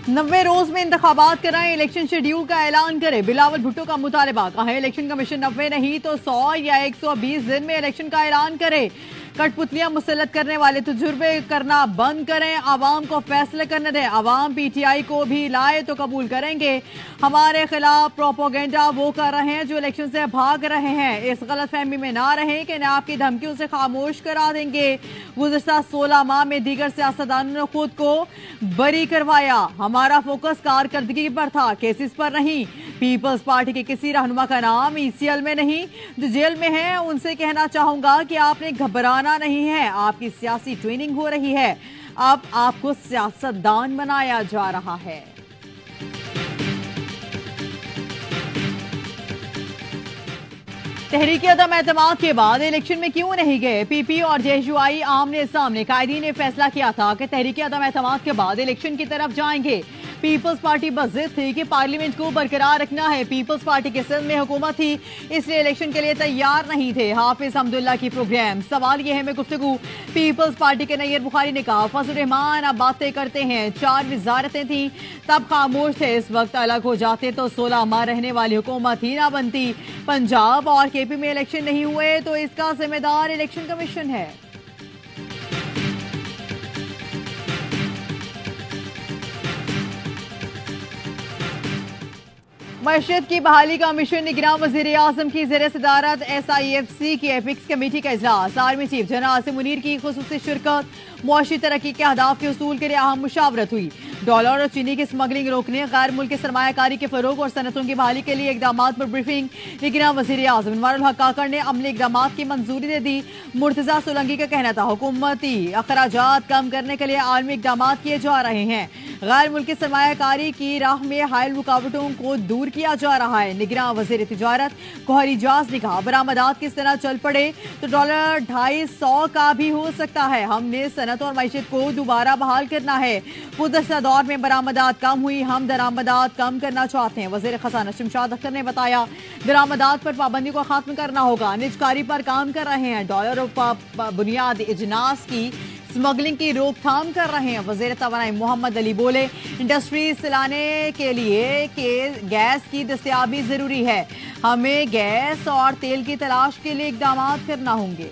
90 रोज में इंतखाबात कराएं, इलेक्शन शेड्यूल का ऐलान करे। बिलावल भुट्टो का मुतालबा, कहा इलेक्शन कमीशन 90 नहीं तो 100 या 120 दिन में इलेक्शन का ऐलान करे। कठपुतलियां मुसल्लत करने वाले तजुर्बे करना बंद करें, आवाम को फैसले करने दें। आवाम पीटीआई को भी लाए तो कबूल करेंगे। हमारे खिलाफ प्रोपोगेंडा वो कर रहे हैं जो इलेक्शन से भाग रहे हैं। इस गलतफहमी में ना रहें कि ना आपकी धमकियों से खामोश करा देंगे। गुज़िश्ता 16 माह में दीगर सियासतदानों ने खुद को बरी करवाया। हमारा फोकस कारकर्दगी पर था, केसेस पर नहीं। पीपल्स पार्टी के किसी रहनुमा का नाम ईसीएल में नहीं। जो जेल में हैं उनसे कहना चाहूंगा कि आपने घबराना नहीं है, आपकी सियासी ट्रेनिंग हो रही है। अब आपको सियासतदान बनाया जा रहा है। तहरीक अदम एतमाद के बाद इलेक्शन में क्यों नहीं गए? पीपी और जेएसयूआई आमने सामने। कायदीन ने फैसला किया था कि तहरीक अदम एतमाद के बाद इलेक्शन की तरफ जाएंगे। पीपल्स पार्टी बस जिद थी कि पार्लियामेंट को बरकरार रखना है। पीपल्स पार्टी के सिंध में हुकूमत थी, इसलिए इलेक्शन के लिए तैयार नहीं थे। हाफिज हमदुल्ला की प्रोग्राम। सवाल यह है में गुफ्तगू। पीपल्स पार्टी के नैयर बुखारी ने कहा फजल रहमान अब बातें करते हैं। 4 वजारतें थी तब खामोश थे, इस वक्त अलग हो जाते तो 16 माह रहने वाली हुकूमत ही ना बनती। पंजाब और केपी में इलेक्शन नहीं हुए तो इसका जिम्मेदार इलेक्शन कमीशन है। मस्जिद की बहाली का मिशन। निगरान वज़ीर आज़म की ज़ेर सदारत SIFC की एपिक्स कमेटी का इजलास। Army chief general Asim Munir की खुसूसी शिरकत। मुआशी तरक्की के अहदाफ के उसूल के लिए अहम मुशावरत हुई। डॉलर और चीनी की स्मगलिंग रोकने, गैर मुल्की सरमायाकारी के फरोग और सनतों की बहाली के लिए इकदाम पर ब्रीफिंग। निगरान वज़ीर आज़म अनवारुल हक काकड़ ने अमली इकदाम की मंजूरी दे दी। मुर्तजा सोलंकी का कहना था हुकूमती अखराजात कम करने के लिए आलमी इकदाम किए जा रहे हैं। गैर मुल्की सरमायाकारी की राह में हायल रुकावटों को दूर किया जा रहा है। निगरान वज़ीर तिजारत कोहरी जाज ने कहा बरामदात किस तरह चल पड़े तो डॉलर 250 का भी हो सकता है। हमने सनत और मैशत को दोबारा बहाल करना है। गुज़श्ता दौर में बरामदात कम हुई, हम दरामदात कम करना चाहते हैं। वज़ीर खजाना शमशाद अख्तर ने बताया दरामदात पर पाबंदी को खत्म करना होगा। निजकारी पर काम कर रहे हैं। डॉलर और बुनियादी इजनास की स्मगलिंग की रोकथाम कर रहे हैं। वज़ीर तवानाई मोहम्मद अली बोले इंडस्ट्री चलाने के लिए गैस की दस्तयाबी जरूरी है। हमें गैस और तेल की तलाश के लिए इकदाम करना होंगे।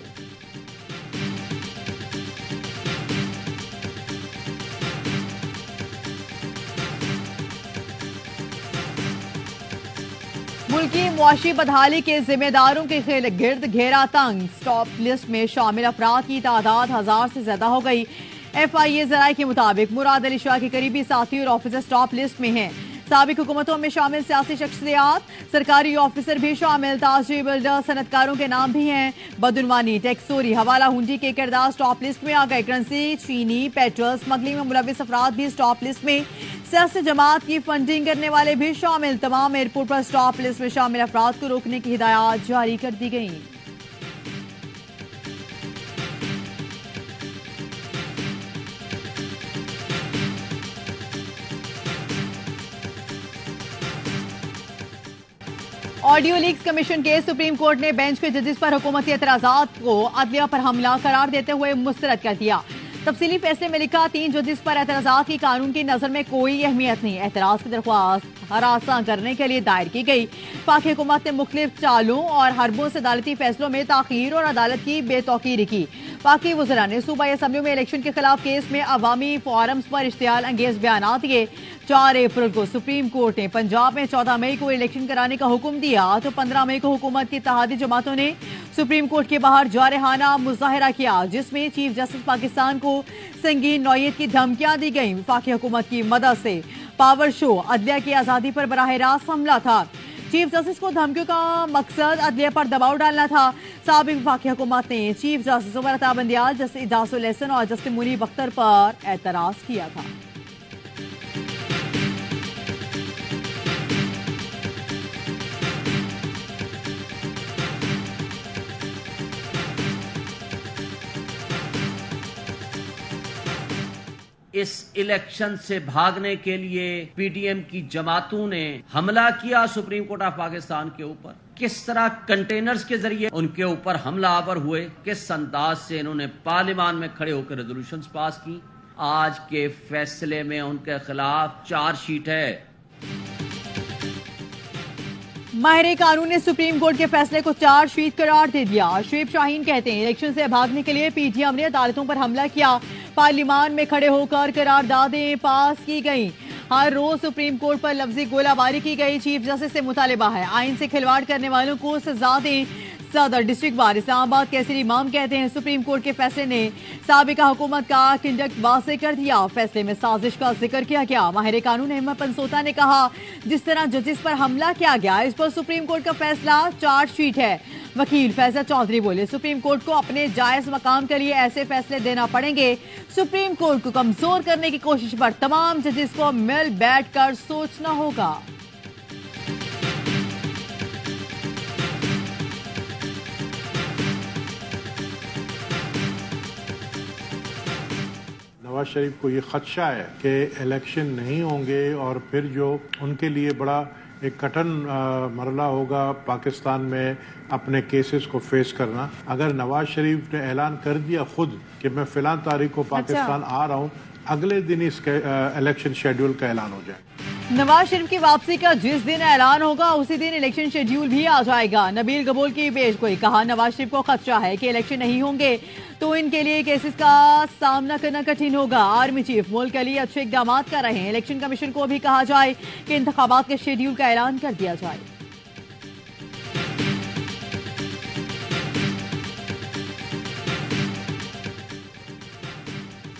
मुल्की मुआशी बदहाली के जिम्मेदारों के गिर्द घेरा तंग। स्टॉप लिस्ट में शामिल अफराद की तादाद 1000 से ज्यादा हो गई। FIA जराये के मुताबिक मुराद अली शाह के करीबी साथी और ऑफिसर स्टॉप लिस्ट में हैं। साबिक हुकूमतों में शामिल सियासी शख्सियात, सरकारी ऑफिसर भी शामिल। ताजरी बिल्डर सनतकारों के नाम भी हैं। बदउनवानी, टैक्सोरी, हवाला हुंडी के किरदार स्टॉप लिस्ट में आ गए। करेंसी, चीनी, पेट्रोल स्मगलिंग में मुलविस अफराद भी स्टॉप लिस्ट में। सियासी जमात की फंडिंग करने वाले भी शामिल। तमाम एयरपोर्ट पर स्टॉप लिस्ट में शामिल अफराद को रोकने की हिदायत जारी कर दी गई। ऑडियो लीक्स कमीशन के सुप्रीम कोर्ट ने बेंच के जजेस पर हुकूमती एतराजात को अदलिया पर हमला करार देते हुए मुस्तरद कर दिया। तफसीली फैसले में लिखा 3 जजेस पर एतराजात की कानून की नजर में कोई अहमियत नहीं। एतराज की दरख्वास्त हरासा करने के लिए दायर की गई। पाक हुकूमत ने मुख्तलिफ चालों और हरबों से अदालती फैसलों में ताखीर और अदालत की बेतौकीरी की। पाकी वज़रा ने सूबाई असम्बली में इलेक्शन के खिलाफ केस में अवामी फोरम्स पर इश्तियाल अंगेज बयान दिए। 4 अप्रैल को सुप्रीम कोर्ट ने पंजाब में 14 मई को इलेक्शन कराने का हुक्म दिया तो 15 मई को हुकूमत की इत्तेहादी जमातों ने सुप्रीम कोर्ट के बाहर जारहाना मुजाहरा किया, जिसमें चीफ जस्टिस पाकिस्तान को संगीन नौयत की धमकियां दी गई। वफाकी हुकूमत की मदद से पावर शो अदलिया की आजादी पर बराह रास्त हमला था। चीफ जस्टिस को धमकियों का मकसद अदलिया पर दबाव डालना था। साबिक वफाकी हुकूमत ने chief justice Umar Ata Bandial, justice Ijajul Ehsan और जस्टिस मुनीब अख्तर पर एतराज किया था। इस इलेक्शन से भागने के लिए पीटीएम की जमातों ने हमला किया सुप्रीम कोर्ट ऑफ पाकिस्तान के ऊपर। किस तरह कंटेनर्स के जरिए उनके ऊपर हमला आवर हुए, किस अंदाज से इन्होंने पार्लियामान में खड़े होकर रेजोल्यूशंस पास की। आज के फैसले में उनके खिलाफ चार्जशीट है। माहिर कानून ने सुप्रीम कोर्ट के फैसले को चार्जशीट करार दे दिया। शुएब शाहीन कहते हैं इलेक्शन से भागने के लिए पीटीएम ने अदालतों पर हमला किया। पार्लियामान में खड़े होकर करारदादें पास की गई। हर रोज सुप्रीम कोर्ट पर लफ्जी गोलाबारी की गई। चीफ जस्टिस से मुतालिबा है आइन से खिलवाड़ करने वालों को सजा दें। सदर डिस्ट्रिक्ट बार इस्लामाबाद कैसर इमाम कहते हैं सुप्रीम कोर्ट के फैसले ने साबिका हुकूमत का कंडक्ट वाज़ेह कर दिया। फैसले में साजिश का जिक्र किया गया। माहिर कानून अहमद पंसोता ने कहा जिस तरह जजेस पर हमला किया गया इस पर सुप्रीम कोर्ट का फैसला चार्जशीट है। वकील फैजल चौधरी बोले सुप्रीम कोर्ट को अपने जायज मकाम के लिए ऐसे फैसले देना पड़ेंगे। सुप्रीम कोर्ट को कमजोर करने की कोशिश पर तमाम जजेस को मिल बैठकर सोचना होगा। नवाज शरीफ को ये खदशा है कि इलेक्शन नहीं होंगे और फिर जो उनके लिए बड़ा एक कठिन मरला होगा पाकिस्तान में अपने केसेस को फेस करना। अगर नवाज शरीफ ने ऐलान कर दिया खुद कि मैं फिलहाल तारीख को पाकिस्तान आ रहा हूँ, अगले दिन इसके इलेक्शन शेड्यूल का ऐलान हो जाए। नवाज शरीफ की वापसी का जिस दिन ऐलान होगा उसी दिन इलेक्शन शेड्यूल भी आ जाएगा। नबील गबूल की पेशगोई कहा नवाज शरीफ को खदशा है कि इलेक्शन नहीं होंगे तो इनके लिए केसेस का सामना करना कठिन होगा। आर्मी चीफ मुल्क के लिए अच्छे इकदाम कर रहे हैं। इलेक्शन कमीशन को भी कहा जाए कि इंतखाबात के शेड्यूल का ऐलान कर दिया जाए।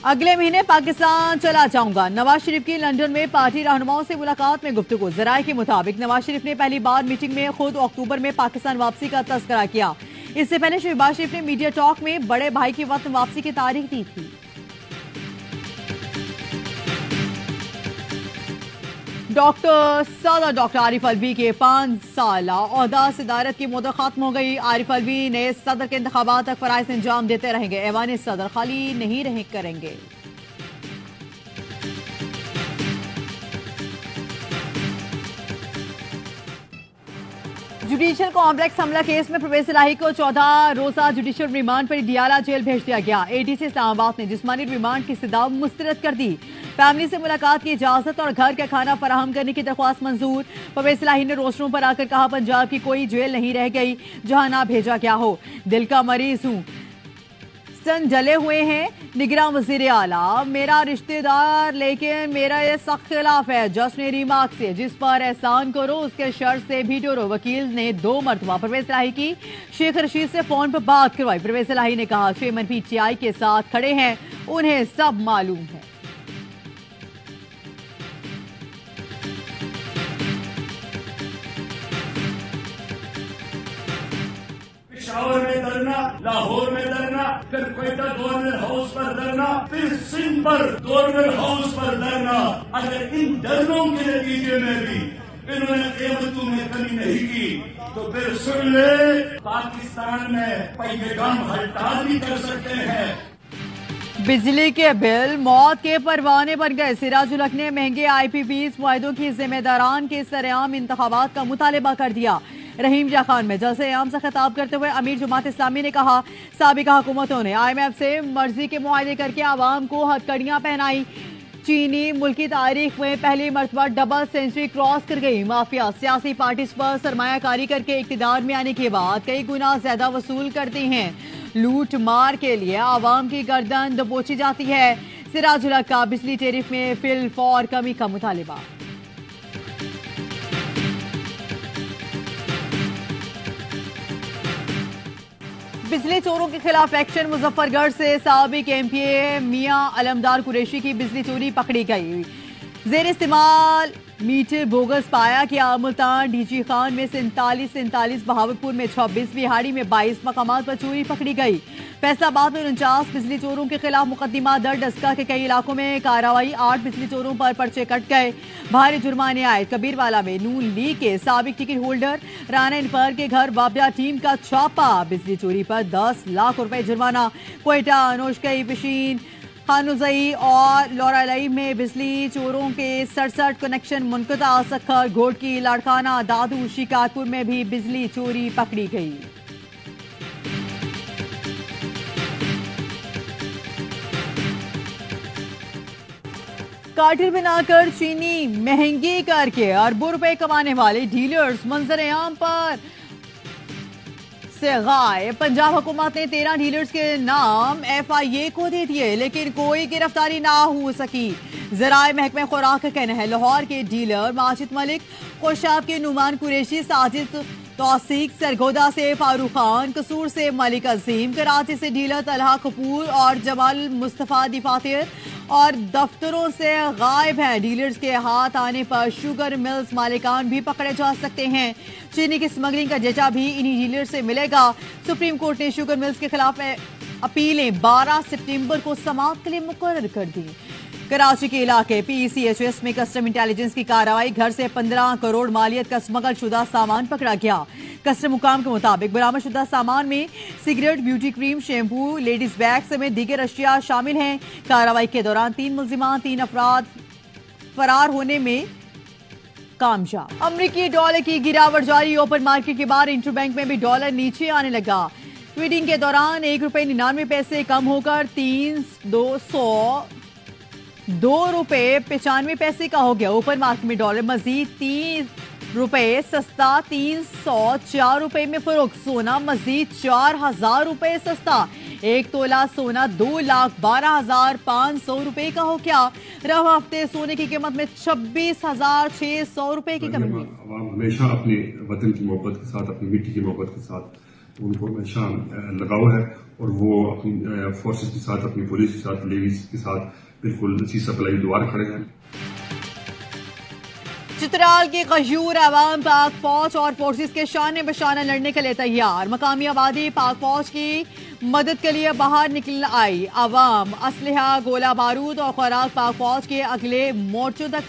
अगले महीने पाकिस्तान चला जाऊंगा। नवाज शरीफ की लंदन में पार्टी रहनुमाओं से मुलाकात में गुफ्तगू। जराये के मुताबिक नवाज शरीफ ने पहली बार मीटिंग में खुद अक्टूबर में पाकिस्तान वापसी का तस्करा किया। इससे पहले शहबाज शरीफ ने मीडिया टॉक में बड़े भाई की वतन वापसी की तारीख दी थी। डॉक्टर आरिफ अलवी के 5 साल ओहदा सदारत की मुद्दत खत्म हो गई। आरिफ अलवी नए सदर के इंतखाबात तक फराइज अंजाम देते रहेंगे। ऐवान सदर खाली नहीं करेंगे। जुडिशियल कॉम्प्लेक्स हमला केस में परवेज इलाही को 14 रोजा जुडिशियल रिमांड पर डियाला जेल भेज दिया गया। एडीसी इस्लामाबाद ने जिस्मानी रिमांड की सदा मुस्तरद कर दी। फैमिली से मुलाकात की इजाजत और घर का खाना फराहम करने की दरख्वास्त मंजूर। परवेज इलाही ने रोस्टरों पर आकर कहा पंजाब की कोई जेल नहीं रह गई जहां ना भेजा गया हो। दिल का मरीज हूं, सन जले हुए हैं। निगरान वजीर आला मेरा रिश्तेदार लेकिन मेरा ये सख्त खिलाफ है। जस्ट ने रिमार्क से जिस पर एहसान करो उसके शर्त से भी डरो। वकील ने 2 मरतबा परवेज इलाही की शेख रशीद से फोन पर बात करवाई। परवेज इलाही ने कहा चेयरमैन पीटीआई के साथ खड़े हैं, उन्हें सब मालूम है। पेशावर में धरना, लाहौर में धरना, फिर क्वेटा गवर्नर हाउस पर धरना, फिर सिंध पर गवर्नर हाउस पर धरना। अगर इन धरनों के नतीजे में भी इन्होंने कीमतों में कमी नहीं की तो फिर सुन ले पाकिस्तान में पैगाम हड़ताल भी कर सकते हैं। बिजली के बिल मौत के परवाने बन गए। सिराजुल हक ने महंगे IPPs मुआहदों की जिम्मेदारान के सरेआम इंतखाबात का मुतालबा कर दिया। रहीम जा खान में जलसे आम से खिताब करते हुए अमीर जमात इस्लामी ने कहा साबिका हुकूमतों ने IMF से मर्जी के मुआहदे करके आवाम को हथकड़ियां पहनाई। चीनी मुल्की तारीख में पहली मरतबा डबल सेंचुरी क्रॉस कर गई। माफिया सियासी पार्टीज पर सरमायाकारी करके इक्तिदार में आने के बाद कई गुना ज्यादा वसूल करती हैं। लूट मार के लिए आवाम की गर्दन दबोची जाती है। सिराजुल हक का बिजली टेरिफ में फिल फॉर कमी का मुतालबा। बिजली चोरों के खिलाफ एक्शन। मुजफ्फरगढ़ से साबिक MPA मियां अलमदार कुरैशी की बिजली चोरी पकड़ी गई। जेर इस्तेमाल मीटर बोगस पाया गया। मुल्तान डीजी खान में 47, बहावलपुर में 26, बिहाड़ी में 22 मकामात पर चोरी पकड़ी गई। फैसलाबाद में 49 बिजली चोरों के खिलाफ मुकदमा दर्ज। डस्का के कई इलाकों में कार्रवाई। 8 बिजली चोरों पर पर्चे कट गए। भारी जुर्माने आए। कबीरवाला में नून लीग के साबिक टिकट होल्डर राना इनफर के घर वाबिया टीम का छापा। बिजली चोरी पर 10 लाख रुपए जुर्माना। क्वेटा नोशकई पिशीन खानुजई और लौरालई में बिजली चोरों के 67 कनेक्शन मुनक़ता। सखर घोटकी लाड़काना दादू शिकारपुर में भी बिजली चोरी पकड़ी गई। कार्टेल बनाकर चीनी महंगी करके अरबों रुपए कमाने वाले डीलर्स मंजर-ए-आम पर से गायब। पंजाब हुकूमत ने 13 डीलर्स के नाम FIA को दे दिए, लेकिन कोई गिरफ्तारी ना हो सकी। ज़राए महकमे खुराक का कहना है लाहौर के डीलर माजिद मलिक, कोशाब के नुमान कुरैशी, साजिद तौसीक, सरगोदा से फारूक खान, कसूर से मलिक अजीम, कराची से डीलर तलहा कपूर और जमाल मुस्तफ़ा दिफातिर और दफ्तरों से गायब हैं। डीलर्स के हाथ आने पर शुगर मिल्स मालिकान भी पकड़े जा सकते हैं। चीनी की स्मगलिंग का डेटा भी इन्हीं डीलर्स से मिलेगा। सुप्रीम कोर्ट ने शुगर मिल्स के खिलाफ अपीलें 12 सितंबर को समाअत के लिए मुकर्रर कर दी। कराची के इलाके PCHS में कस्टम इंटेलिजेंस की कार्रवाई, घर से 15 करोड़ मालियत का स्मगल शुदा सामान पकड़ा गया। कस्टम हुकाम के मुताबिक बरामद शुदा सामान में cigarette, beauty cream, shampoo, ladies bag समेत दीगर अशिया शामिल हैं। कार्रवाई के दौरान 3 मुल्जिमान, 3 अफराद फरार होने में कामयाब। अमरीकी डॉलर की गिरावट जारी, ओपन मार्केट के बाद इंटरबैंक में भी डॉलर नीचे आने लगा। ट्रेडिंग के दौरान ₹1.99 कम होकर ₹2.95 का हो गया। ओपन मार्केट में डॉलर मजीद ₹3 सस्ता, ₹304 में फरोख्त। सोना मजीद ₹4000 सस्ता, 1 तोला सोना ₹2,12,500 का हो गया। रवा हफ्ते सोने की कीमत में ₹26,600 की कमी हुई। हमेशा अपने वतन की मोहब्बत के साथ, अपनी मिट्टी की मोहब्बत के साथ उनको हमेशा लगाव है और वो अपनी फोर्सेस के साथ, अपनी पुलिस के साथ, लेडीज के साथ बिल्कुल सीसा पलाई द्वार खड़े हैं। चित्राल की खजूर अवाम पाक फौज और फोर्सेस के शान बशाना लड़ने के लिए तैयार। मकामी आबादी पाक फौज की मदद के लिए बाहर निकल आई। अवाम असलहा, गोला बारूद और खुराक पाक फौज के अगले मोर्चों तक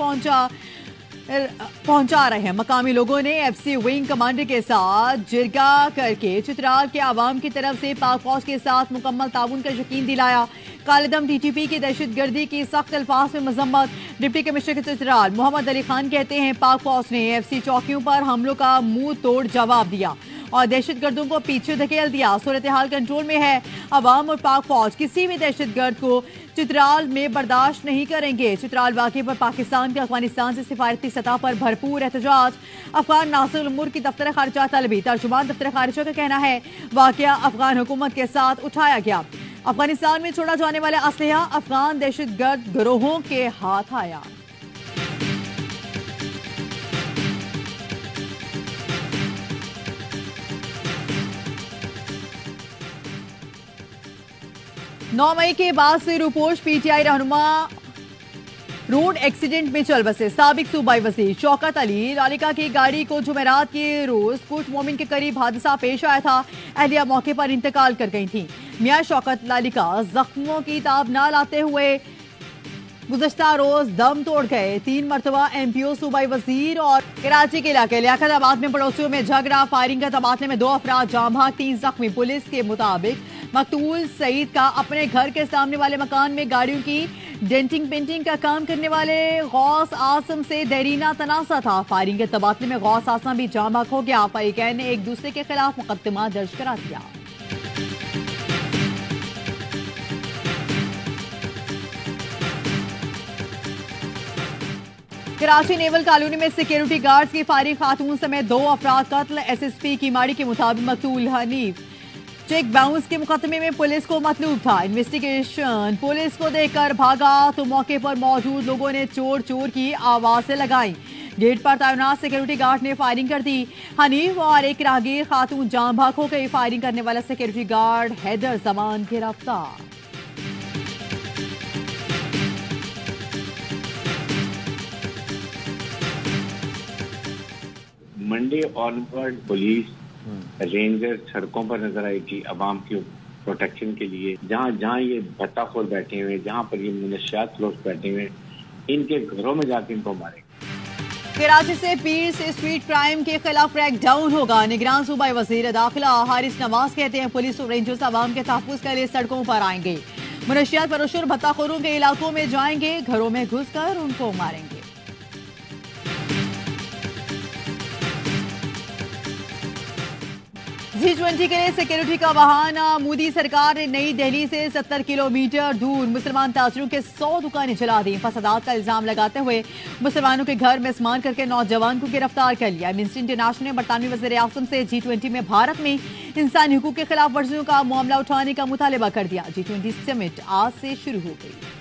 पहुंचा रहे हैं। मकामी लोगों ने FC विंग कमांडर के साथ जिरगा करके चित्राल के आवाम की तरफ से पाक फौज के साथ मुकम्मल ताउन का यकीन दिलाया। कालेदम TTP की दहशतगर्दी की सख्त अल्फाज में मजम्मत। डिप्टी कमिश्नर के चित्राल मोहम्मद अली खान कहते हैं पाक फौज ने FC चौकियों पर हमलों का मुंह तोड़ जवाब दिया और दहशतगर्दों को पीछे धकेल दिया। सूरत हाल कंट्रोल में है। अवाम और पाक फौज किसी भी दहशतगर्द को चित्राल में बर्दाश्त नहीं करेंगे। चित्राल वाक़े पर पाकिस्तान के अफगानिस्तान से सिफारती सतह पर भरपूर एहतजाज। अफगान नासिर उल-उमूर की दफ्तर खारिजा तलबी। तर्जुमान दफ्तर खारिजा का कहना है वाक़या अफगान हुकूमत के साथ उठाया गया। अफगानिस्तान में छोड़ा जाने वाला असलहा अफगान दहशतगर्द गिरोहों के हाथ आया। नौ मई के बाद से रूपोश PTI रहनुमा रोड एक्सीडेंट में चल बसे। साबिक सूबाई वज़ीर शौकत अली लालिका की गाड़ी को जुमेरात के रोज कुछ मोमिन के करीब हादसा पेश आया था। अहलिया मौके पर इंतकाल कर गई थी। मियां शौकत लालिका जख्मों की ताब न लाते हुए गुज़श्ता रोज दम तोड़ गए। 3 मरतबा MPO सूबाई वजीर और कराची के इलाके लियाकताबाद में पड़ोसियों में झगड़ा, फायरिंग के तबादले में 2 अफराद जाम भाग, 3 जख्मी। पुलिस के मुताबिक मकतूल सईद का अपने घर के सामने वाले मकान में गाड़ियों की डेंटिंग पेंटिंग का काम करने वाले गौस आसम से देरीना तनासा था। फायरिंग के तबादले में गौस आसम भी जाम भाग हो गया। फरीकैन ने एक दूसरे के खिलाफ मुकदमा दर्ज करा दिया। कराची नेवल कॉलोनी में सिक्योरिटी गार्ड्स की फायरिंग, खातून समेत 2 अफराद कत्ल। SSP की माड़ी के मुताबिक मकतूल हनीफ चेक बाउंस के मुकदमे में पुलिस को मतलूब था। इन्वेस्टिगेशन पुलिस को देखकर भागा तो मौके पर मौजूद लोगों ने चोर चोर की आवाजें लगाई। गेट पर तैनात सिक्योरिटी गार्ड ने फायरिंग कर दी। हनीफ और एक राहगीर खातून जाम भाग हो गई। फायरिंग करने वाला सिक्योरिटी गार्ड हैदर जमान गिरफ्तार। मंडे ऑनवर्ड पुलिस रेंजर सड़कों पर नजर आएगी अवाम की प्रोटेक्शन के लिए। जहाँ जहाँ ये भट्टाखोर बैठे हुए, जहाँ पर ये मनशियात लोग बैठे हुए, इनके घरों में जाके इनको मारेंगे। कराची से पीर से स्ट्रीट क्राइम के खिलाफ क्रैक डाउन होगा। निगरान सूबाई वजीर दाखिला हारिस नवाज कहते हैं पुलिस और रेंजर्स अवाम के तहफ्फुज़ के लिए सड़कों पर आएंगे। मनशियात फरोशों और भट्टाखोरों के इलाकों में जाएंगे, घरों में घुसकर उनको मारेंगे। G20 के लिए सिक्योरिटी का बहाना। मोदी सरकार ने नई दिल्ली से 70 किलोमीटर दूर मुसलमान ताजरों के 100 दुकानें जला दी। फसादात का इल्जाम लगाते हुए मुसलमानों के घर में इस्तेमाल करके नौजवान को गिरफ्तार कर लिया। एमनेस्टी इंटरनेशनल ने बरतानवी वज़ीर आज़म से G20 में भारत में इंसानी हुकूक के खिलाफ वर्जियों का मामला उठाने का मुतालबा कर दिया। G20 समिट आज से शुरू हो गई।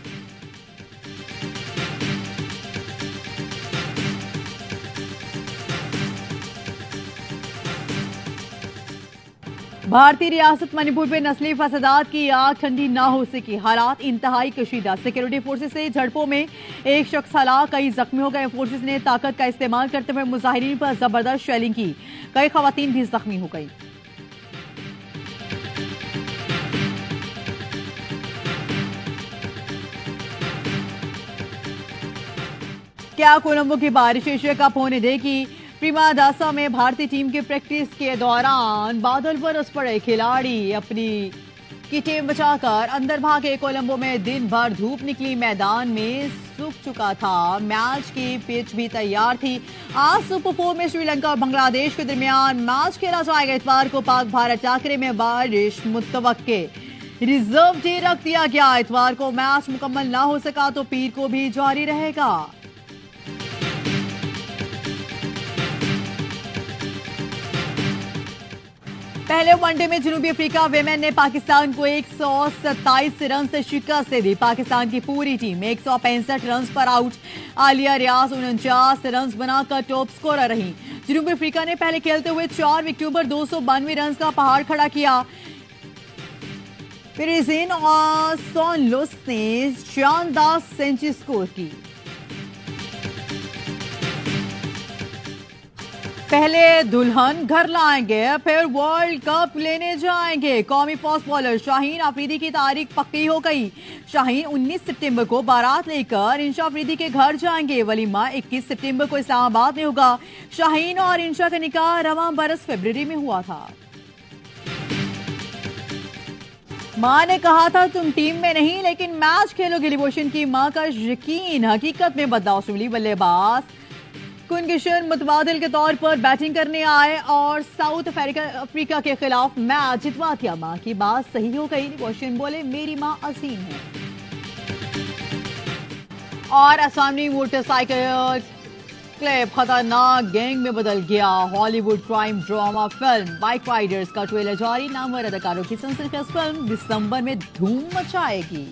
भारतीय रियासत मणिपुर में नस्ली फसादात की आग ठंडी न हो सकी। हालात इंतहाई कशीदा। सिक्योरिटी फोर्सेस से झड़पों में एक शख्स हलाक, कई जख्मी हो गए। फोर्सेस ने ताकत का इस्तेमाल करते हुए मुजाहिरीन पर जबरदस्त शेलिंग की। कई खवातीन भी जख्मी हो गई। क्या कोलंबो की बारिश एशिया कप होने देगी? प्रीमादासा में भारतीय टीम की प्रैक्टिस के दौरान बादल बरस पड़े। खिलाड़ी अपनी टीम बचाकर अंदर भागे। कोलंबो में दिन भर धूप निकली। मैदान में सूख चुका था। मैच की पिच भी तैयार थी। आज सुपर 4 में श्रीलंका और बांग्लादेश के दरमियान मैच खेला जाएगा। इतवार को पाक भारत टाकरे में बारिश मुतवक्के। रिजर्व डे रख दिया गया। इतवार को मैच मुकम्मल ना हो सका तो पीर को भी जारी रहेगा। पहले वनडे में जनूबी अफ्रीका विमेन ने पाकिस्तान को 127 रन से शिकस्त दे दी। पाकिस्तान की पूरी टीम 165 रन पर आउट। आलिया रियाज 49 रन बनाकर टॉप स्कोरर रही। जनूबी अफ्रीका ने पहले खेलते हुए 4 विकेटों पर 292 रन का पहाड़ खड़ा किया। पेरिजिन और सोनलुस ने शानदार सेंचुरी स्कोर की। पहले दुल्हन घर लाएंगे, फिर वर्ल्ड कप लेने जाएंगे। कौमी फास्ट बॉलर शाहीन अफरीदी की तारीख पक्की हो गई। शाहीन 19 सितंबर को बारात लेकर इंशा अफरीदी के घर जाएंगे। वलीमा 21 सितंबर को इस्लामाबाद में होगा। शाहीन और इंशा का निकाह रवां बरस फरवरी में हुआ था। मां ने कहा था तुम टीम में नहीं लेकिन मैच खेलोगे। लिबोशन की मां का यकीन हकीकत में बदला। ऑस्ट्रेलियाई बल्लेबाज कुनगिशन मुतबादिल के तौर पर बैटिंग करने आए और साउथ अफ्रीका के खिलाफ मैच जितवा दिया। मां की बात सही हो गई। लिबोशन बोले मेरी मां अजीम है। और असम मोटरसाइकिल क्लिप खतरनाक गैंग में बदल गया। Hollywood crime drama film bike Riders का ट्रेलर जारी। नामवर अदाकारों की सनसनीखेज फिल्म दिसंबर में धूम मचाएगी।